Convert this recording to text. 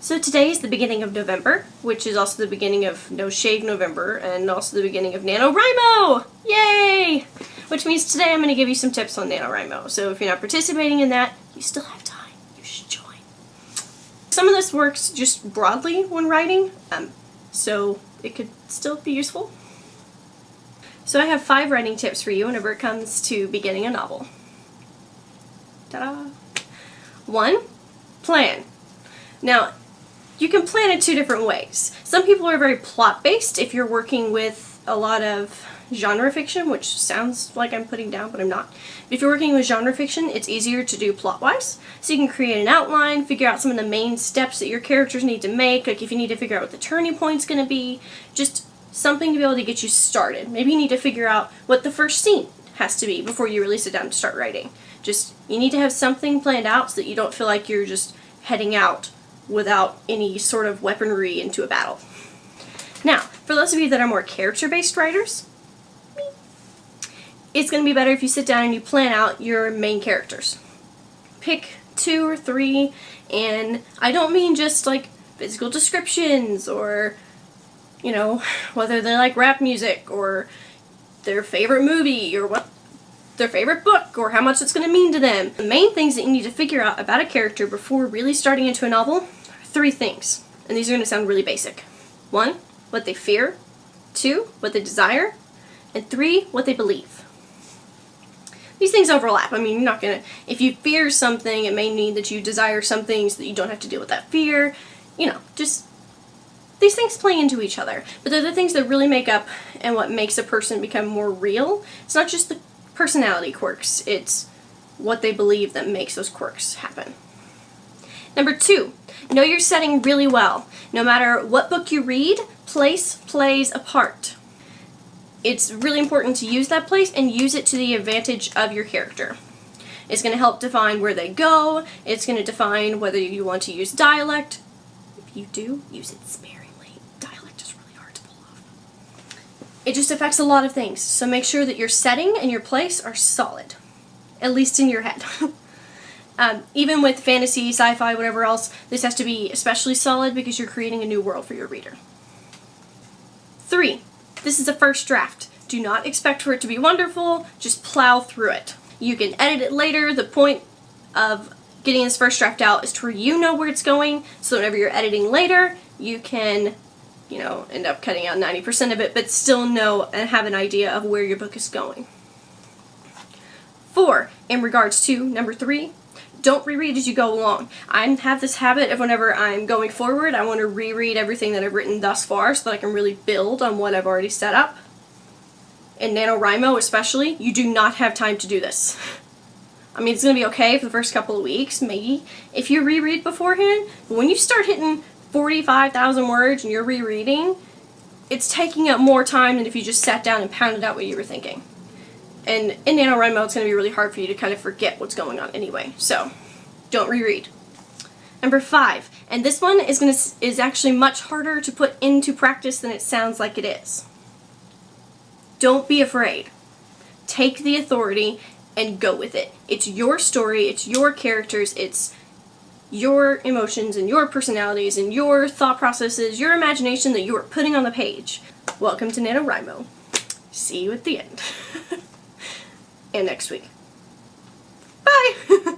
So today is the beginning of November, which is also the beginning of No Shave November, and also the beginning of NaNoWriMo! Yay! Which means today I'm going to give you some tips on NaNoWriMo. So if you're not participating in that, you still have time. You should join. Some of this works just broadly when writing, so it could still be useful. So I have 5 writing tips for you whenever it comes to beginning a novel. Ta-da! 1. Plan. Now, you can plan it 2 different ways. Some people are very plot-based if you're working with a lot of genre fiction, which sounds like I'm putting down, but I'm not. If you're working with genre fiction, it's easier to do plot-wise. So you can create an outline, figure out some of the main steps that your characters need to make, like if you need to figure out what the turning point's going to be, just something to be able to get you started. Maybe you need to figure out what the first scene has to be before you really sit down to start writing. You need to have something planned out so that you don't feel like you're just heading out without any sort of weaponry into a battle. Now, for those of you that are more character-based writers, it's going to be better if you sit down and you plan out your main characters. Pick 2 or 3, and I don't mean just like physical descriptions or, you know, whether they like rap music or their favorite movie or what their favorite book or how much it's going to mean to them. The main things that you need to figure out about a character before really starting into a novel are 3 things, and these are going to sound really basic. 1, what they fear. 2, what they desire. And 3, what they believe. These things overlap. I mean, you're not going to, if you fear something, it may mean that you desire something so that you don't have to deal with that fear. You know, just these things play into each other. But they're the things that really make up and what makes a person become more real. It's not just the personality quirks, it's what they believe that makes those quirks happen. Number 2, know your setting really well. No matter what book you read, place plays a part. It's really important to use that place and use it to the advantage of your character. It's going to help define where they go, it's going to define whether you want to use dialect. If you do, use it sparingly. Dialect is really hard to pull off. It just affects a lot of things, so make sure that your setting and your place are solid, at least in your head. Even with fantasy, sci-fi, whatever else, this has to be especially solid because you're creating a new world for your reader. 3, this is a first draft. Do not expect for it to be wonderful, just plow through it. You can edit it later. The point of getting this first draft out is to where you know where it's going, so whenever you're editing later, you can, you know, end up cutting out 90% of it, but still know and have an idea of where your book is going. 4, in regards to number 3, don't reread as you go along. I have this habit of whenever I'm going forward, I want to reread everything that I've written thus far so that I can really build on what I've already set up. In NaNoWriMo especially, you do not have time to do this. I mean, it's going to be okay for the first couple of weeks, maybe, if you reread beforehand, but when you start hitting 45,000 words and you're rereading, it's taking up more time than if you just sat down and pounded out what you were thinking. And in NaNoWriMo, it's going to be really hard for you to kind of forget what's going on anyway, so don't reread. Number 5, and this one is actually much harder to put into practice than it sounds like it is. Don't be afraid. Take the authority and go with it. It's your story, it's your characters, it's your emotions and your personalities and your thought processes, your imagination that you are putting on the page. Welcome to NaNoWriMo. See you at the end. And next week. Bye!